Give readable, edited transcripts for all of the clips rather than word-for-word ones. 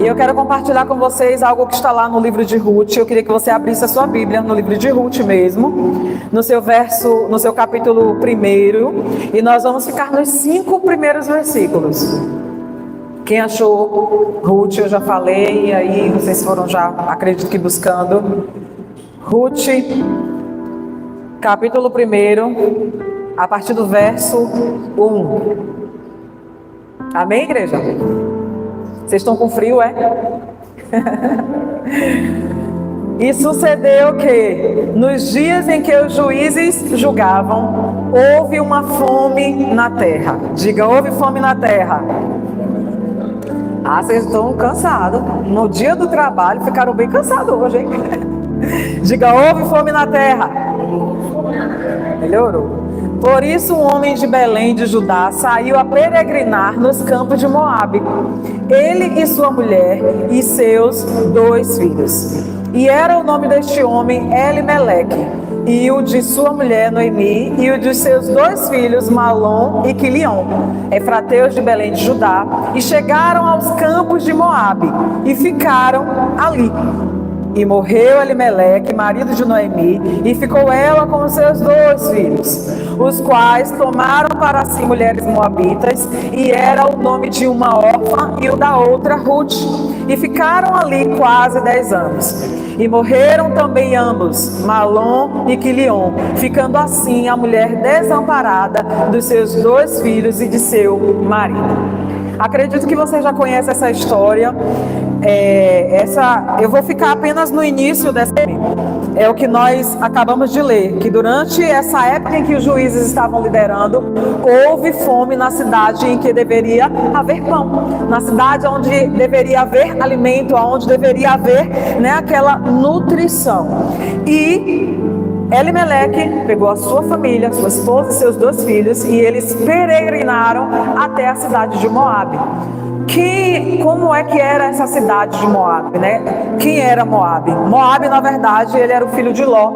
E eu quero compartilhar com vocês algo que está lá no livro de Ruth. Eu queria que você abrisse a sua Bíblia no livro de Ruth mesmo, no seu capítulo 1, e nós vamos ficar nos 5 primeiros versículos. Quem achou Ruth, eu já falei, e aí vocês foram já, acredito que buscando. Ruth, capítulo 1, a partir do verso 1. Amém, igreja? Vocês estão com frio, é? E sucedeu que, nos dias em que os juízes julgavam, houve uma fome na terra. Diga, houve fome na terra. Ah, vocês estão cansados. No dia do trabalho, ficaram bem cansados hoje, hein? Diga, houve fome na terra. Melhorou. Por isso um homem de Belém de Judá saiu a peregrinar nos campos de Moabe, ele e sua mulher e seus 2 filhos. E era o nome deste homem Elimeleque, e o de sua mulher Noemi, e o de seus 2 filhos Malom e Quilion, efrateus de Belém de Judá, e chegaram aos campos de Moabe, e ficaram ali. E morreu Elimeleque, marido de Noemi, e ficou ela com os seus 2 filhos, os quais tomaram para si mulheres moabitas, e era o nome de uma órfã e o da outra Ruth, e ficaram ali quase 10 anos. E morreram também ambos, Malom e Quilion, ficando assim a mulher desamparada dos seus 2 filhos e de seu marido. Acredito que você já conhece essa história. Eu vou ficar apenas no início dessa. É o que nós acabamos de ler, que durante essa época em que os juízes estavam liderando, houve fome na cidade em que deveria haver pão, na cidade onde deveria haver alimento, onde deveria haver, aquela nutrição. E Elimeleque pegou a sua família, sua esposa e seus 2 filhos, e eles peregrinaram até a cidade de Moabe. Como é que era essa cidade de Moabe, Quem era Moabe? Moabe, na verdade, ele era o filho de Ló,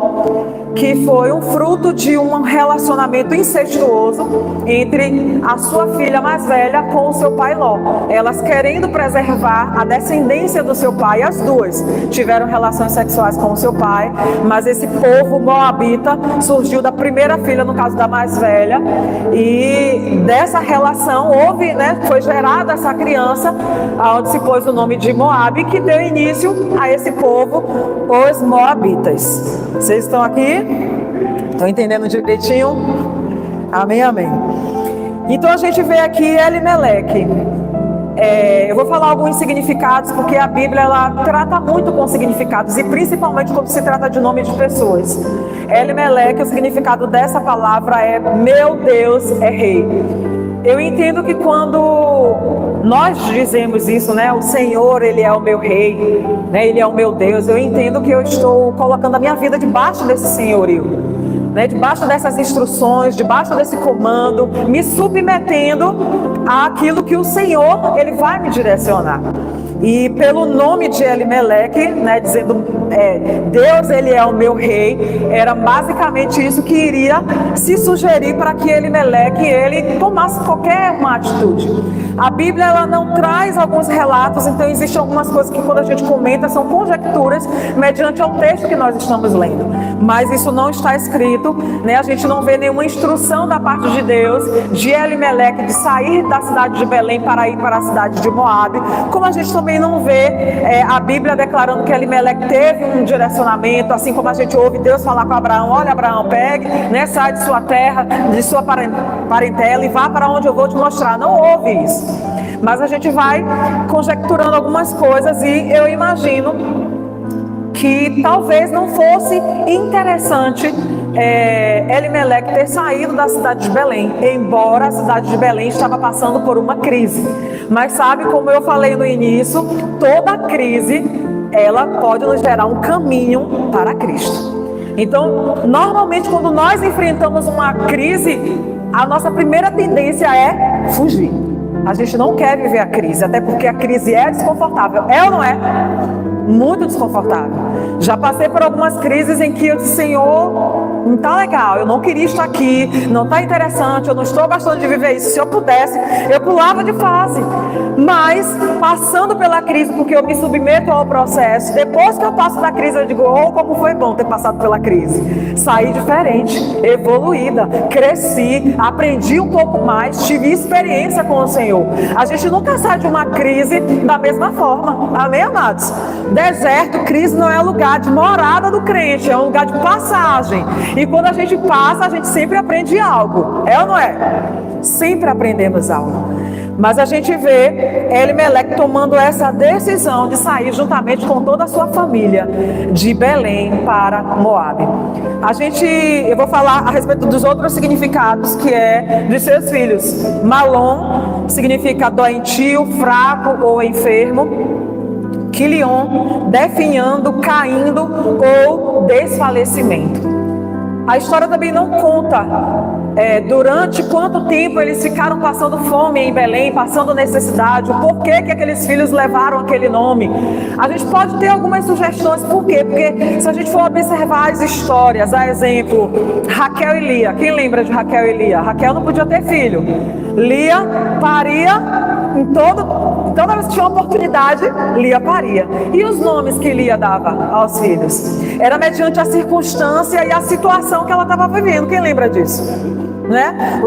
que foi um fruto de um relacionamento incestuoso entre a sua filha mais velha com o seu pai Ló. Elas, querendo preservar a descendência do seu pai, as 2 tiveram relações sexuais com o seu pai, mas esse povo moabita surgiu da primeira filha, no caso da mais velha, e dessa relação foi gerada essa criança, onde se pôs o nome de Moabe, que deu início a esse povo, os moabitas. Vocês estão aqui? Estão entendendo direitinho? Amém, amém. Então a gente vê aqui Elimeleque. Eu vou falar alguns significados, porque a Bíblia ela trata muito com significados, e principalmente quando se trata de nome de pessoas. Elimeleque, o significado dessa palavra é: meu Deus é rei. Eu entendo que quando nós dizemos isso, o Senhor, Ele é o meu rei, Ele é o meu Deus, eu entendo que eu estou colocando a minha vida debaixo desse senhorio, debaixo dessas instruções, debaixo desse comando, me submetendo àquilo que o Senhor, Ele vai me direcionar. E pelo nome de Elimeleque, dizendo Deus, Ele é o meu rei, era basicamente isso que iria se sugerir para que Elimeleque ele tomasse qualquer uma atitude. A Bíblia ela não traz alguns relatos, então existem algumas coisas que quando a gente comenta são conjecturas mediante o texto que nós estamos lendo, mas isso não está escrito, a gente não vê nenhuma instrução da parte de Deus de Elimeleque de sair da cidade de Belém para ir para a cidade de Moabe, como a gente também não vê a Bíblia declarando que Elimeleque teve um direcionamento, assim como a gente ouve Deus falar com Abraão: olha, Abraão, pegue, sai de sua terra, de sua parentela e vá para onde eu vou te mostrar. Não houve isso, mas a gente vai conjecturando algumas coisas, e eu imagino que talvez não fosse interessante Elimeleque ter saído da cidade de Belém, embora a cidade de Belém estava passando por uma crise. Mas sabe, como eu falei no início, toda crise ela pode nos gerar um caminho para Cristo. Então, normalmente quando nós enfrentamos uma crise, a nossa primeira tendência é fugir. A gente não quer viver a crise, até porque a crise é desconfortável. É ou não é? Muito desconfortável. Já passei por algumas crises em que eu disse: Senhor, não tá legal, eu não queria estar aqui, não tá interessante, eu não estou gostando de viver isso. Se eu pudesse, eu pulava de fase. Mas, passando pela crise, porque eu me submeto ao processo, depois que eu passo da crise, eu digo, oh, como foi bom ter passado pela crise. Saí diferente, evoluída, cresci, aprendi um pouco mais, tive experiência com o Senhor. A gente nunca sai de uma crise da mesma forma, amém, amados? Deserto, crise não é lugar de morada do crente, é um lugar de passagem. E quando a gente passa, a gente sempre aprende algo, é ou não é? Sempre aprendemos algo. Mas a gente vê Elimeleque tomando essa decisão de sair juntamente com toda a sua família de Belém para Moabe. Eu vou falar a respeito dos outros significados que é de seus filhos. Malom significa doentio, fraco ou enfermo. Quilion, definhando, caindo ou desfalecimento. A história também não conta durante quanto tempo eles ficaram passando fome em Belém, passando necessidade, o porquê que aqueles filhos levaram aquele nome. A gente pode ter algumas sugestões, por quê? Porque se a gente for observar as histórias, a exemplo, Raquel e Lia. Quem lembra de Raquel e Lia? Raquel não podia ter filho. Lia paria toda vez que tinha oportunidade, Lia paria. E os nomes que Lia dava aos filhos? Era mediante a circunstância e a situação que ela estava vivendo. Quem lembra disso? Né?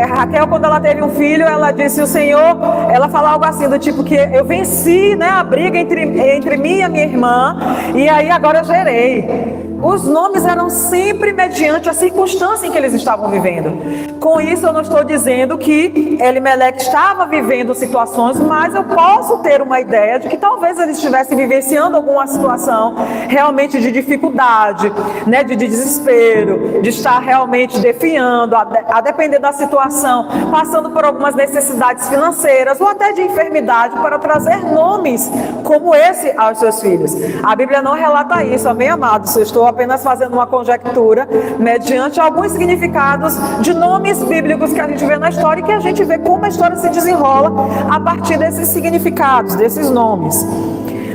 Raquel, quando ela teve um filho, ela disse o Senhor, ela fala algo assim do tipo que eu venci, né, a briga entre mim e a minha irmã, e aí agora eu gerei. Os nomes eram sempre mediante a circunstância em que eles estavam vivendo. Com isso eu não estou dizendo que Elimeleque estava vivendo situações, mas eu posso ter uma ideia de que talvez ele estivesse vivenciando alguma situação realmente de dificuldade, né, de desespero, de estar realmente definhando, a depender da situação, passando por algumas necessidades financeiras ou até de enfermidade, para trazer nomes como esse aos seus filhos. A Bíblia não relata isso, amém, amados? Eu estou apenas fazendo uma conjectura mediante alguns significados de nomes bíblicos que a gente vê na história e que a gente vê como a história se desenrola a partir desses significados, desses nomes.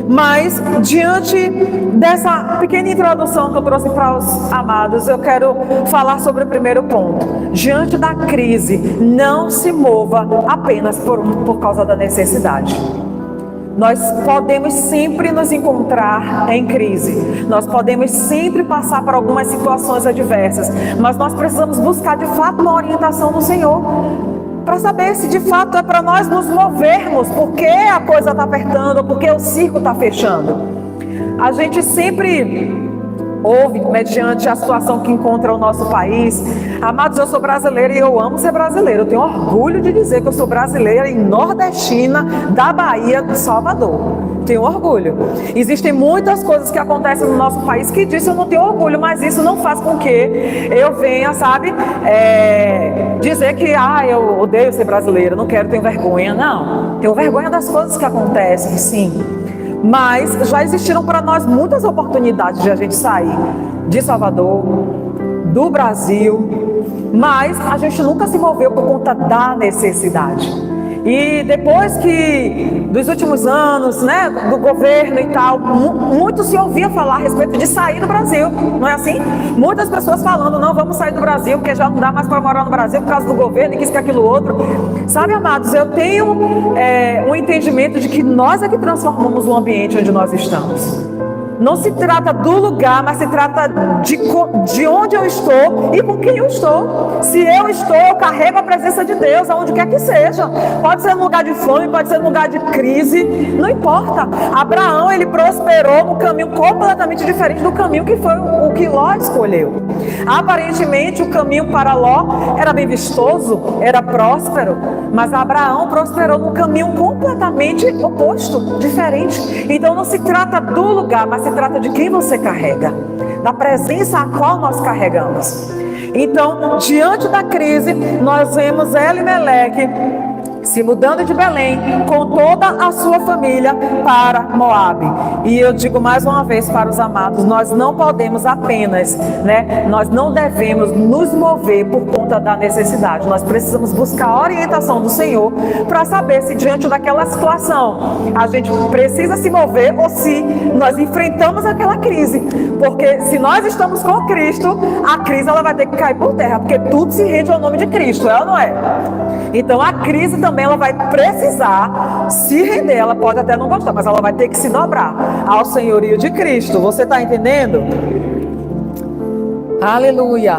Mas, diante dessa pequena introdução que eu trouxe para os amados, eu quero falar sobre o primeiro ponto. Diante da crise, não se mova apenas por causa da necessidade. Nós podemos sempre nos encontrar em crise, nós podemos sempre passar por algumas situações adversas, mas nós precisamos buscar de fato uma orientação do Senhor, para saber se de fato é para nós nos movermos, porque a coisa está apertando, porque o circo está fechando. A gente sempre ouve, mediante a situação que encontra o nosso país. Amados, eu sou brasileira e eu amo ser brasileira. Eu tenho orgulho de dizer que eu sou brasileira e nordestina da Bahia, de Salvador. Tenho orgulho. Existem muitas coisas que acontecem no nosso país que disso eu não tenho orgulho, mas isso não faz com que eu venha, sabe, dizer que eu odeio ser brasileira, não quero, tenho vergonha. Não, tenho vergonha das coisas que acontecem, sim. Mas já existiram para nós muitas oportunidades de a gente sair de Salvador, do Brasil, mas a gente nunca se moveu por conta da necessidade. E depois dos últimos anos, né, do governo e tal, muito se ouvia falar a respeito de sair do Brasil, não é assim? Muitas pessoas falando, não, vamos sair do Brasil, porque já não dá mais para morar no Brasil por causa do governo e que isso, que aquilo outro. Sabe, amados, eu tenho um entendimento de que nós é que transformamos o ambiente onde nós estamos. Não se trata do lugar, mas se trata de onde eu estou e com quem eu estou. Se eu estou, eu carrego a presença de Deus, aonde quer que seja. Pode ser num lugar de fome, pode ser num lugar de crise, não importa. Abraão, ele prosperou num caminho completamente diferente do caminho que foi o que Ló escolheu. Aparentemente, o caminho para Ló era bem vistoso, era próspero, mas Abraão prosperou num caminho completamente oposto, diferente. Então não se trata do lugar, mas se trata de quem você carrega, da presença a qual nós carregamos. Então, diante da crise, nós vemos Elimeleque se mudando de Belém com toda a sua família para Moabe. E eu digo mais uma vez para os amados, nós não podemos apenas, nós não devemos nos mover por conta da necessidade. Nós precisamos buscar a orientação do Senhor para saber se diante daquela situação a gente precisa se mover ou se nós enfrentamos aquela crise. Porque se nós estamos com Cristo, a crise ela vai ter que cair por terra, porque tudo se rende ao nome de Cristo, é ou não é? Então a crise também ela vai precisar se render, ela pode até não gostar, mas ela vai ter que se dobrar ao senhorio de Cristo. Você está entendendo? Aleluia.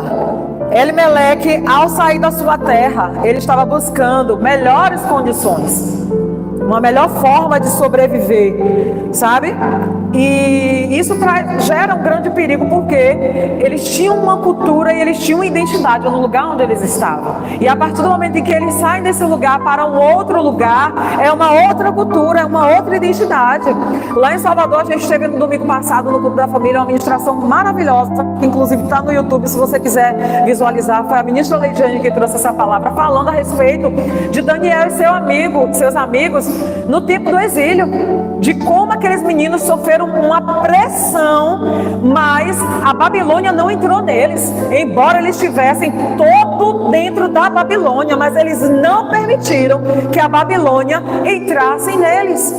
Elimeleque, ao sair da sua terra, ele estava buscando melhores condições, uma melhor forma de sobreviver, sabe? E isso gera um grande perigo, porque eles tinham uma cultura e eles tinham uma identidade no lugar onde eles estavam. E a partir do momento em que eles saem desse lugar para um outro lugar, é uma outra cultura, é uma outra identidade. Lá em Salvador, a gente esteve no domingo passado no Grupo da Família, uma ministração maravilhosa, que inclusive está no YouTube, se você quiser visualizar. Foi a ministra Leidiane que trouxe essa palavra, falando a respeito de Daniel e seus amigos, no tempo do exílio, de como aqueles meninos sofreram uma pressão, mas a Babilônia não entrou neles, embora eles estivessem todo dentro da Babilônia, mas eles não permitiram que a Babilônia entrasse neles.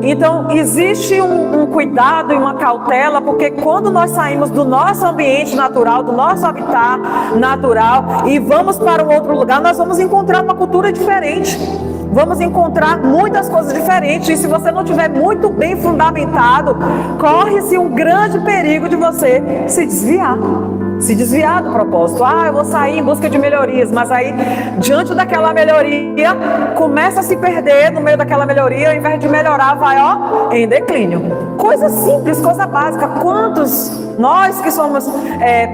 Então existe um cuidado e uma cautela, porque quando nós saímos do nosso ambiente natural, do nosso habitat natural, e vamos para um outro lugar, nós vamos encontrar uma cultura diferente. Vamos encontrar muitas coisas diferentes. E se você não estiver muito bem fundamentado, corre-se um grande perigo de você se desviar do propósito. Eu vou sair em busca de melhorias, mas aí diante daquela melhoria começa a se perder no meio daquela melhoria, ao invés de melhorar vai em declínio. Coisa simples, coisa básica. Quantos nós que somos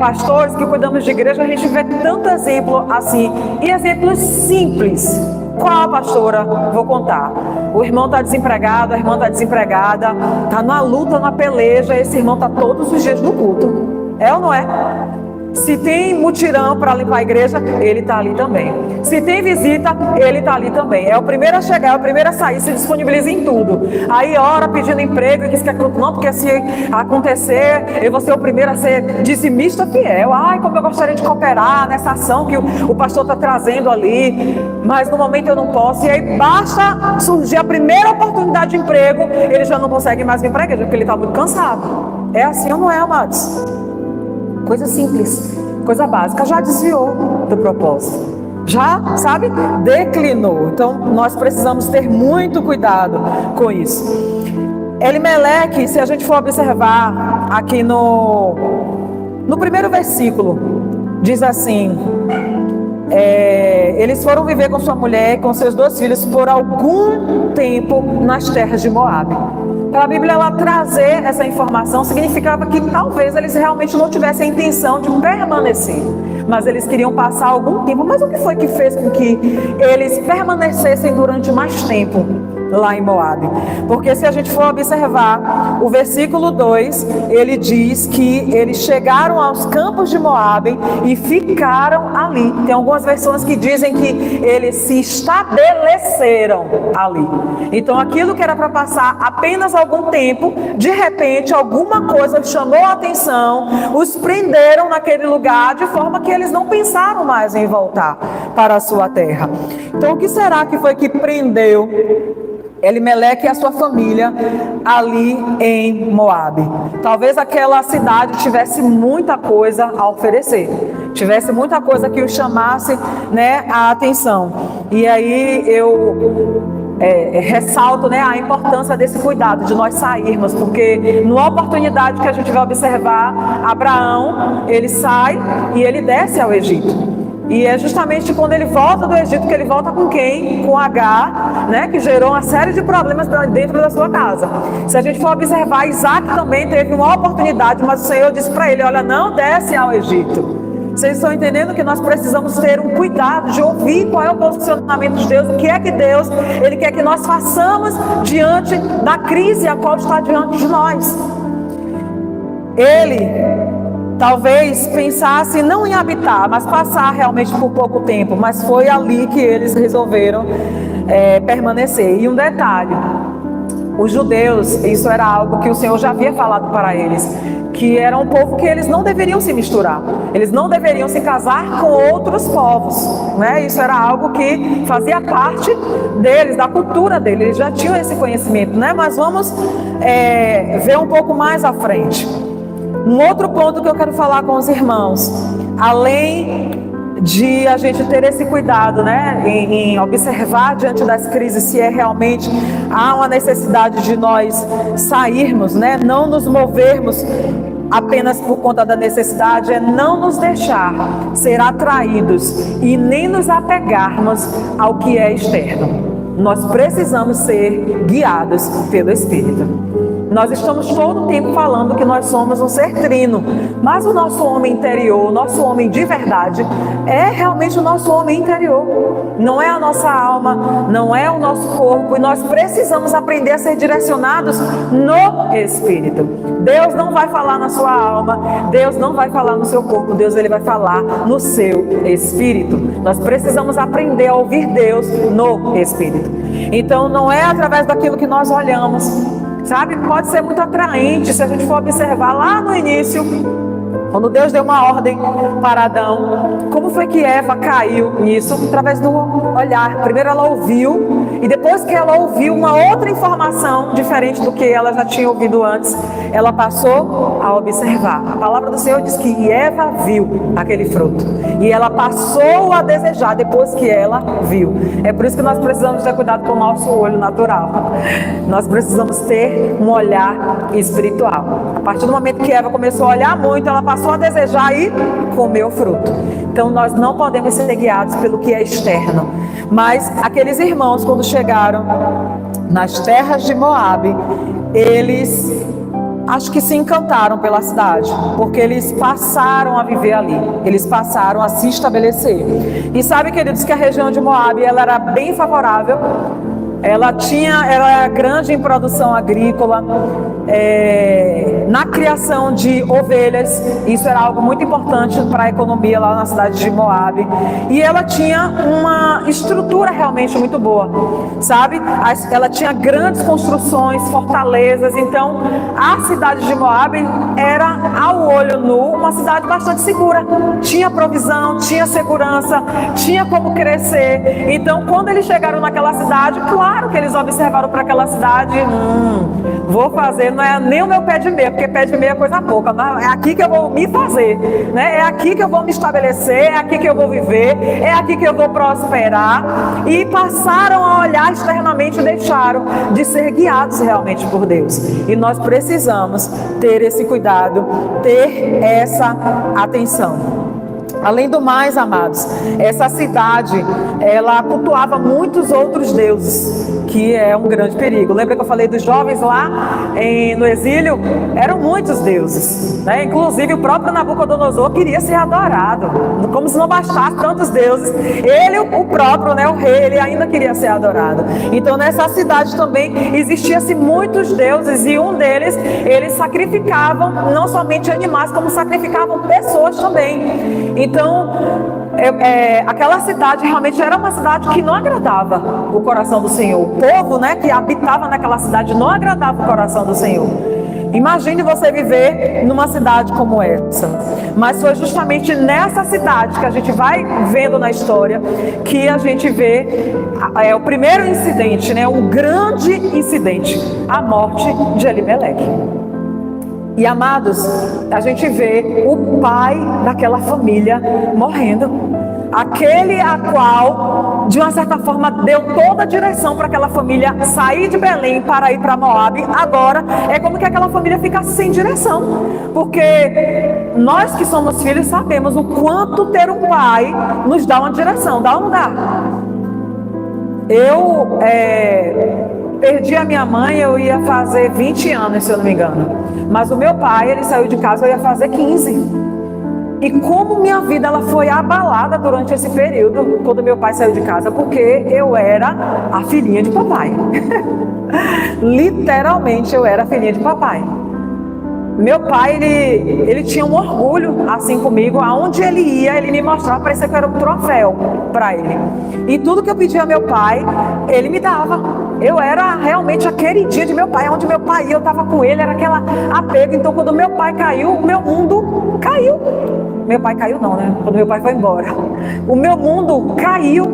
pastores, que cuidamos de igreja, a gente vê tanto exemplo assim, e exemplos simples. Qual, pastora? Vou contar. O irmão está desempregado, a irmã está desempregada, está na luta, na peleja, esse irmão está todos os dias no culto. É ou não é? Se tem mutirão para limpar a igreja, ele está ali também. Se tem visita, ele está ali também. É o primeiro a chegar, é o primeiro a sair, se disponibiliza em tudo. Aí ora pedindo emprego e diz que é não, porque se acontecer, eu vou ser o primeiro a ser dizimista fiel. Como eu gostaria de cooperar nessa ação que o pastor está trazendo ali, mas no momento eu não posso. E aí basta surgir a primeira oportunidade de emprego, ele já não consegue mais vir para a igreja, porque ele está muito cansado. É assim ou não é, amados? Coisa simples, coisa básica, já desviou do propósito, já, sabe, declinou. Então nós precisamos ter muito cuidado com isso. Elimeleque, se a gente for observar aqui no primeiro versículo, diz assim: eles foram viver com sua mulher e com seus 2 filhos por algum tempo nas terras de Moabe. Para a Bíblia ela trazer essa informação significava que talvez eles realmente não tivessem a intenção de permanecer, mas eles queriam passar algum tempo. Mas o que foi que fez com que eles permanecessem durante mais tempo lá em Moabe? Porque se a gente for observar o versículo 2, ele diz que eles chegaram aos campos de Moabe e ficaram ali. Tem algumas versões que dizem que eles se estabeleceram ali. Então aquilo que era para passar apenas algum tempo, de repente alguma coisa chamou a atenção, os prenderam naquele lugar, de forma que eles não pensaram mais em voltar para a sua terra. Então o que será que foi que prendeu Elimeleque e a sua família ali em Moabe? Talvez aquela cidade tivesse muita coisa a oferecer, tivesse muita coisa que o chamasse, a atenção. E aí eu ressalto, a importância desse cuidado de nós sairmos, porque numa oportunidade que a gente vai observar, Abraão, ele sai e ele desce ao Egito. E é justamente quando ele volta do Egito que ele volta com quem? Com Agar, que gerou uma série de problemas dentro da sua casa. Se a gente for observar, Isaac também teve uma oportunidade, mas o Senhor disse para ele: olha, não desce ao Egito. Vocês estão entendendo que nós precisamos ter um cuidado de ouvir qual é o posicionamento de Deus, o que é que Deus, Ele quer que nós façamos diante da crise a qual está diante de nós. Ele talvez pensasse não em habitar, mas passar realmente por pouco tempo, mas foi ali que eles resolveram permanecer. E um detalhe, os judeus, isso era algo que o Senhor já havia falado para eles, que era um povo que eles não deveriam se misturar, eles não deveriam se casar com outros povos, né? Isso era algo que fazia parte deles, da cultura deles, eles já tinham esse conhecimento, né? Mas vamos ver um pouco mais à frente. Um outro ponto que eu quero falar com os irmãos, além de a gente ter esse cuidado, né, em observar diante das crises se realmente há uma necessidade de nós sairmos, né, não nos movermos apenas por conta da necessidade, é não nos deixar ser atraídos e nem nos apegarmos ao que é externo. Nós precisamos ser guiados pelo Espírito. Nós estamos todo o tempo falando que nós somos um ser trino, mas o nosso homem interior, o nosso homem de verdade, é realmente o nosso homem interior. Não é a nossa alma, não é o nosso corpo, e nós precisamos aprender a ser direcionados no Espírito. Deus não vai falar na sua alma, Deus não vai falar no seu corpo, Deus ele vai falar no seu Espírito. Nós precisamos aprender a ouvir Deus no Espírito. Então não é através daquilo que nós olhamos, sabe? Pode ser muito atraente se a gente for observar lá no início, quando Deus deu uma ordem para Adão. Como foi que Eva caiu nisso? Através do olhar. Primeiro ela ouviu, e depois que ela ouviu uma outra informação diferente do que ela já tinha ouvido antes, ela passou a observar. A palavra do Senhor diz que Eva viu aquele fruto, e ela passou a desejar depois que ela viu. É por isso que nós precisamos ter cuidado com o nosso olho natural. Nós precisamos ter um olhar espiritual. A partir do momento que Eva começou a olhar muito, ela passou a desejar e comer o fruto. Então nós não podemos ser guiados pelo que é externo. Mas aqueles irmãos, quando chegaram nas terras de Moabe, eles acho que se encantaram pela cidade, porque eles passaram a viver ali, eles passaram a se estabelecer. E sabe, queridos, que a região de Moabe, ela era bem favorável. Ela era grande em produção agrícola, na criação de ovelhas. Isso era algo muito importante para a economia lá na cidade de Moabe. E ela tinha uma estrutura realmente muito boa, sabe? Ela tinha grandes construções, fortalezas. Então, a cidade de Moabe era, ao olho nu, uma cidade bastante segura. Tinha provisão, tinha segurança, tinha como crescer. Então, quando eles chegaram naquela cidade, claro que eles observaram para aquela cidade, vou fazer, não é nem o meu pé de meia, porque pé de meia é coisa pouca, mas é aqui que eu vou me fazer, né? É aqui que eu vou me estabelecer, é aqui que eu vou viver, é aqui que eu vou prosperar. E passaram a olhar externamente e deixaram de ser guiados realmente por Deus. E nós precisamos ter esse cuidado, ter essa atenção. Além do mais, amados, essa cidade, ela cultuava muitos outros deuses, que é um grande perigo. Lembra que eu falei dos jovens lá no exílio? Eram muitos deuses, né? Inclusive o próprio Nabucodonosor queria ser adorado, como se não bastasse tantos deuses. Ele, o próprio, né, o rei, ele ainda queria ser adorado. Então nessa cidade também existiam-se muitos deuses, e um deles, eles sacrificavam não somente animais, como sacrificavam pessoas também. Então, aquela cidade realmente era uma cidade que não agradava o coração do Senhor. O povo, né, que habitava naquela cidade não agradava o coração do Senhor. Imagine você viver numa cidade como essa. Mas foi justamente nessa cidade que a gente vai vendo na história que a gente vê o primeiro incidente, né, um grande incidente, a morte de Elimeleque. E amados, a gente vê o pai daquela família morrendo. Aquele a qual, de uma certa forma, deu toda a direção para aquela família sair de Belém para ir para Moabe. Agora é como que aquela família ficasse sem direção. Porque nós que somos filhos sabemos o quanto ter um pai nos dá uma direção, dá ou não dá? Eu perdi a minha mãe, eu ia fazer 20 anos, se eu não me engano. Mas o meu pai, ele saiu de casa, eu ia fazer 15. E como minha vida ela foi abalada durante esse período, quando meu pai saiu de casa, porque eu era a filhinha de papai. Literalmente eu era a filhinha de papai. Meu pai, ele tinha um orgulho assim comigo. Aonde ele ia, ele me mostrava, parecia que era um troféu para ele. E tudo que eu pedia a meu pai, ele me dava. Eu era realmente a queridinha de meu pai. Onde meu pai ia, eu estava com ele, era aquela apego. Então, quando meu pai caiu, o meu mundo caiu. Meu pai caiu não, né? Quando meu pai foi embora, o meu mundo caiu.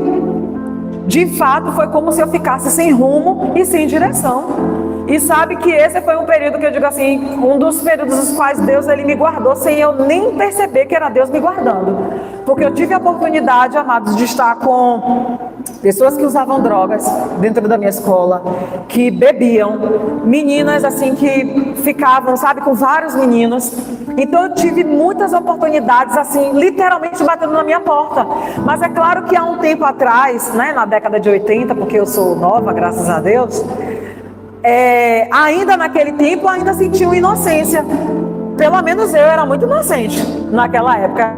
De fato, foi como se eu ficasse sem rumo e sem direção. E sabe que esse foi um período que eu digo assim, um dos períodos nos quais Deus ele me guardou sem eu nem perceber que era Deus me guardando. Porque eu tive a oportunidade, amados, de estar com pessoas que usavam drogas dentro da minha escola, que bebiam, meninas assim que ficavam, sabe, com vários meninos. Então eu tive muitas oportunidades assim, literalmente batendo na minha porta. Mas é claro que há um tempo atrás, né, na década de 80, porque eu sou nova, graças a Deus, ainda naquele tempo, ainda sentiam inocência. Pelo menos eu era muito inocente naquela época,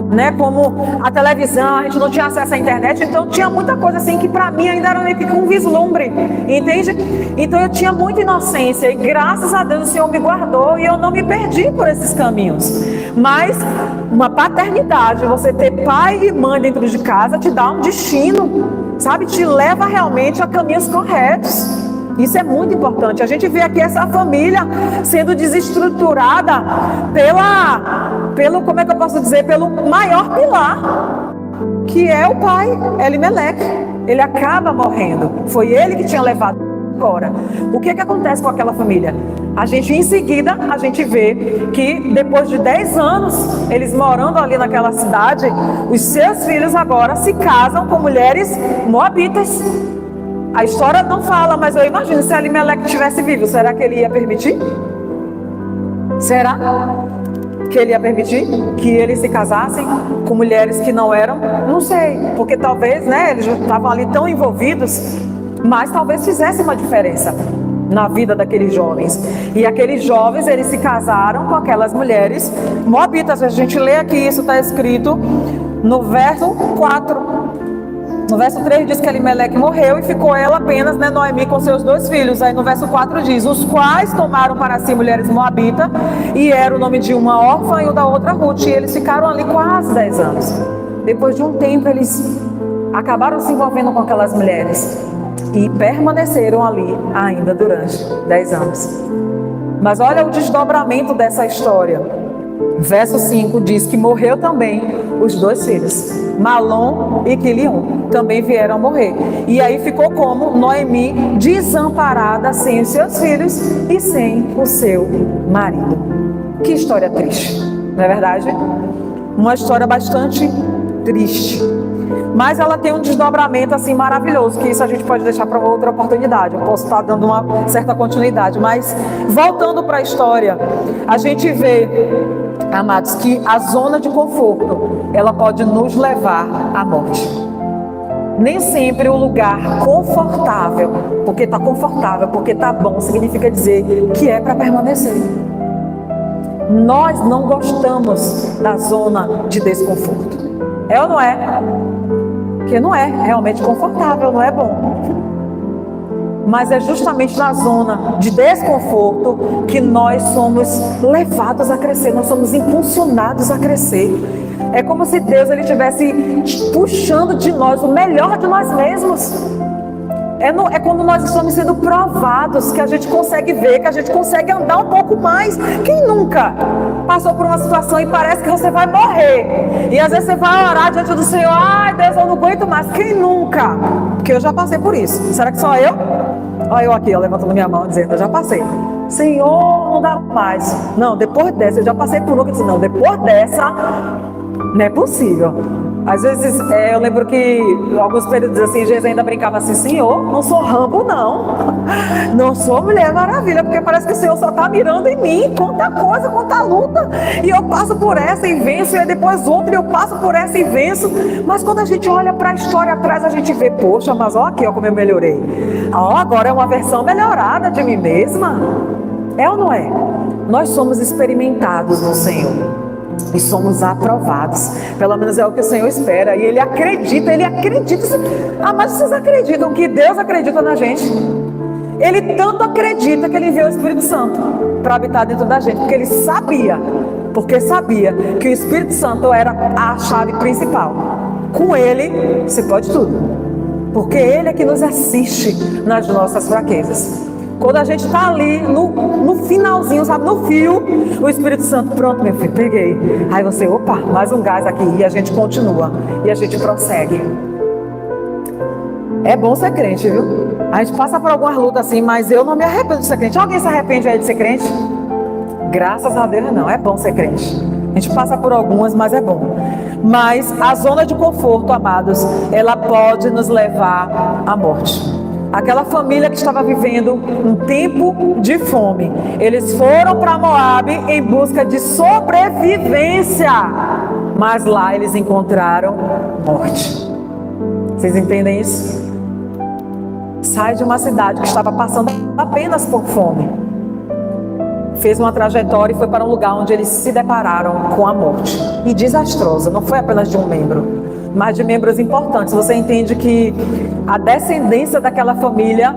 né? Como a televisão, a gente não tinha acesso à internet, então tinha muita coisa assim que para mim ainda era meio que um vislumbre, entende? Então eu tinha muita inocência e graças a Deus o Senhor me guardou e eu não me perdi por esses caminhos. Mas uma paternidade, você ter pai e mãe dentro de casa te dá um destino, sabe? Te leva realmente a caminhos corretos. Isso é muito importante. A gente vê aqui essa família sendo desestruturada pelo, como é que eu posso dizer, pelo maior pilar, que é o pai, Elimeleque. Ele acaba morrendo. Foi ele que tinha levado embora. O que acontece com aquela família? Em seguida, a gente vê que depois de 10 anos, eles morando ali naquela cidade, os seus filhos agora se casam com mulheres moabitas. A história não fala, mas eu imagino, se Elimeleque estivesse vivo, será que ele ia permitir? Será que ele ia permitir que eles se casassem com mulheres que não eram? Não sei, porque talvez, né, eles já estavam ali tão envolvidos, mas talvez fizesse uma diferença na vida daqueles jovens. E aqueles jovens, eles se casaram com aquelas mulheres moabitas. A gente lê aqui, isso está escrito no verso 4. No verso 3 diz que Elimeleque morreu e ficou ela apenas, né, Noemi com seus 2 filhos. Aí no verso 4 diz, os quais tomaram para si mulheres moabitas, e era o nome de uma órfã e o da outra Ruth. E eles ficaram ali quase 10 anos. Depois de um tempo eles acabaram se envolvendo com aquelas mulheres e permaneceram ali ainda durante 10 anos. Mas olha o desdobramento dessa história. Verso 5 diz que morreu também os 2 filhos, Malom e Quilion, também vieram a morrer. E aí ficou como Noemi desamparada, sem os seus filhos e sem o seu marido. Que história triste, não é verdade? Uma história bastante triste. Mas ela tem um desdobramento assim maravilhoso, que isso a gente pode deixar para outra oportunidade. Eu posso estar dando uma certa continuidade, mas voltando para a história, a gente vê, amados, que a zona de conforto, ela pode nos levar à morte. Nem sempre o lugar confortável, porque está confortável, porque está bom, significa dizer que é para permanecer. Nós não gostamos da zona de desconforto. É ou não é? Porque não é realmente confortável, não é bom. Mas é justamente na zona de desconforto que nós somos levados a crescer, nós somos impulsionados a crescer. É como se Deus ele estivesse puxando de nós o melhor de nós mesmos. É quando nós estamos sendo provados que a gente consegue ver, que a gente consegue andar um pouco mais. Quem nunca passou por uma situação e parece que você vai morrer? E às vezes você vai orar diante do Senhor, ai Deus, eu não aguento mais. Quem nunca? Porque eu já passei por isso. Será que só eu? Olha eu aqui, ó, levantando minha mão dizendo, eu já passei. Senhor, não dá mais. Não, depois dessa, eu já passei por uma que disse, não, depois dessa, não é possível. Às vezes, eu lembro que alguns períodos assim, Jesus ainda brincava assim, Senhor, não sou Rambo não, não sou Mulher Maravilha, porque parece que o Senhor só está mirando em mim, quanta coisa, quanta luta, e eu passo por essa e venço, e aí depois outra, e eu passo por essa e venço. Mas quando a gente olha para a história atrás, a gente vê, poxa, mas ó aqui, ó como eu melhorei, ó, agora é uma versão melhorada de mim mesma. É ou não é? Nós somos experimentados no Senhor e somos aprovados, pelo menos é o que o Senhor espera, e Ele acredita, mas vocês acreditam que Deus acredita na gente? Ele tanto acredita que ele enviou o Espírito Santo para habitar dentro da gente, porque ele sabia, que o Espírito Santo era a chave principal. Com ele, se pode tudo, porque ele é que nos assiste nas nossas fraquezas. Quando a gente está ali no finalzinho, sabe, no fio, o Espírito Santo, pronto, meu filho, peguei. Aí você, opa, mais um gás aqui, e a gente continua, e a gente prossegue. É bom ser crente, viu? A gente passa por algumas lutas assim, mas eu não me arrependo de ser crente. Alguém se arrepende aí de ser crente? Graças a Deus não, é bom ser crente. A gente passa por algumas, mas é bom. Mas a zona de conforto, amados, ela pode nos levar à morte. Aquela família que estava vivendo um tempo de fome, eles foram para Moabe em busca de sobrevivência, mas lá eles encontraram morte. Vocês entendem isso? Sai de uma cidade que estava passando apenas por fome, fez uma trajetória e foi para um lugar onde eles se depararam com a morte, e desastrosa, não foi apenas de um membro, mas de membros importantes. Você entende que a descendência daquela família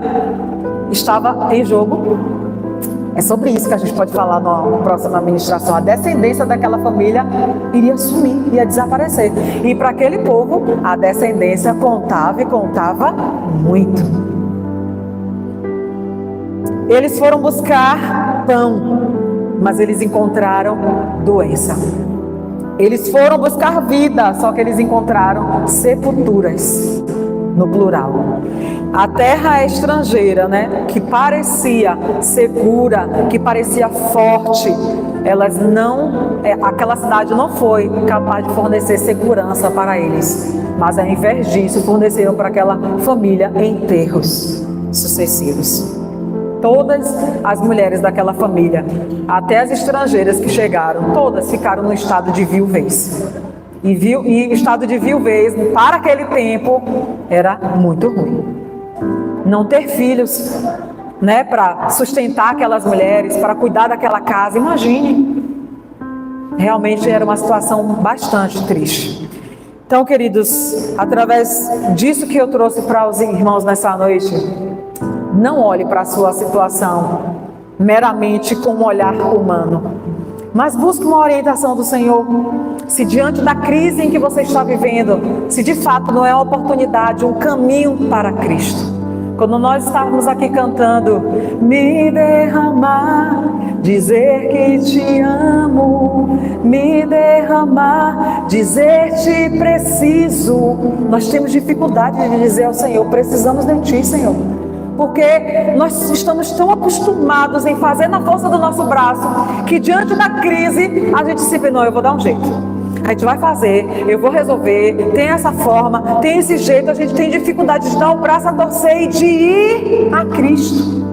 estava em jogo? É sobre isso que a gente pode falar na próxima administração. A descendência daquela família iria sumir, ia desaparecer. E para aquele povo, a descendência contava e contava muito. Eles foram buscar pão, mas eles encontraram doença. Eles foram buscar vida, só que eles encontraram sepulturas, no plural. A terra estrangeira, né, que parecia segura, que parecia forte, aquela cidade não foi capaz de fornecer segurança para eles, mas ao invés disso forneceram para aquela família enterros sucessivos. Todas as mulheres daquela família, até as estrangeiras que chegaram, todas ficaram no estado de viuvez. E o estado de viuvez, para aquele tempo, era muito ruim. Não ter filhos, né, para sustentar aquelas mulheres, para cuidar daquela casa, imagine. Realmente era uma situação bastante triste. Então, queridos, através disso que eu trouxe para os irmãos nessa noite, não olhe para a sua situação meramente com um olhar humano, mas busque uma orientação do Senhor. Se diante da crise em que você está vivendo, se de fato não é uma oportunidade, um caminho para Cristo. Quando nós estávamos aqui cantando, me derramar, dizer que te amo, me derramar, dizer te preciso. Nós temos dificuldade de dizer ao Senhor, precisamos de ti, Senhor. Porque nós estamos tão acostumados em fazer na força do nosso braço, que diante da crise, a gente se vê, não, eu vou dar um jeito. A gente vai fazer, eu vou resolver, tem essa forma, tem esse jeito. A gente tem dificuldade de dar o braço a torcer e de ir a Cristo.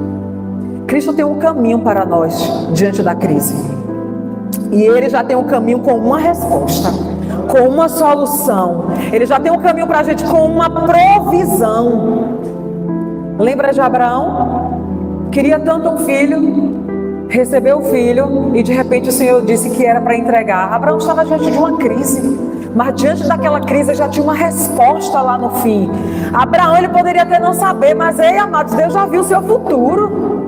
Cristo tem um caminho para nós diante da crise. E Ele já tem um caminho com uma resposta, com uma solução. Ele já tem um caminho para a gente com uma provisão. Lembra de Abraão? Queria tanto um filho, recebeu o filho e de repente o Senhor disse que era para entregar. Abraão estava diante de uma crise, mas diante daquela crise já tinha uma resposta lá no fim. Abraão, ele poderia até não saber, mas ei, amados, Deus já viu o seu futuro.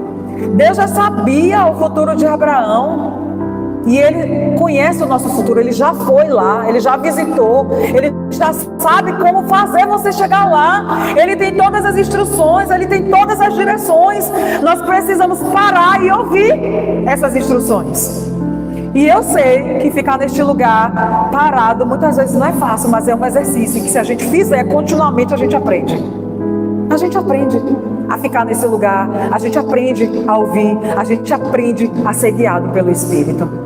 Deus já sabia o futuro de Abraão. E Ele conhece o nosso futuro, Ele já foi lá, Ele já visitou, Ele já sabe como fazer você chegar lá. Ele tem todas as instruções, Ele tem todas as direções. Nós precisamos parar e ouvir essas instruções. E eu sei que ficar neste lugar parado muitas vezes não é fácil, mas é um exercício que se a gente fizer continuamente a gente aprende. A gente aprende a ficar nesse lugar, a gente aprende a ouvir, a gente aprende a ser guiado pelo Espírito.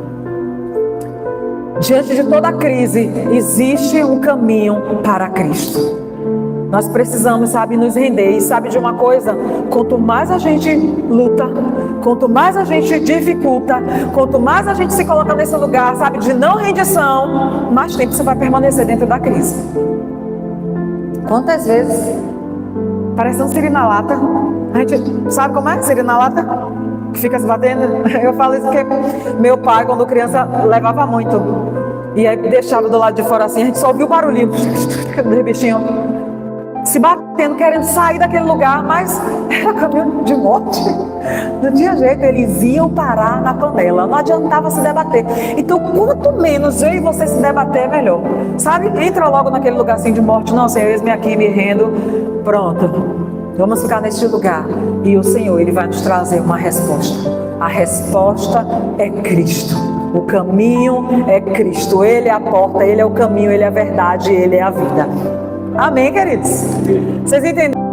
Diante de toda a crise, existe um caminho para Cristo. Nós precisamos, sabe, nos render. E sabe de uma coisa? Quanto mais a gente luta, quanto mais a gente dificulta, quanto mais a gente se coloca nesse lugar, sabe, de não rendição, mais tempo você vai permanecer dentro da crise. Quantas vezes parece um siri na lata? A gente sabe como é siri na lata? Que fica se batendo. Eu falo isso porque meu pai, quando criança, levava muito. E aí deixava do lado de fora assim, a gente só ouvia o barulhinho do bichinho. se batendo, querendo sair daquele lugar, mas era caminho de morte. Não tinha jeito, eles iam parar na panela, não adiantava se debater. Então, quanto menos eu e você se debater, melhor. Sabe? Entra logo naquele lugar assim de morte. Não, Senhor, eis-me aqui, me rendo. Pronto. Vamos ficar neste lugar. E o Senhor, Ele vai nos trazer uma resposta. A resposta é Cristo. O caminho é Cristo. Ele é a porta, Ele é o caminho, Ele é a verdade, Ele é a vida. Amém, queridos? Vocês entenderam?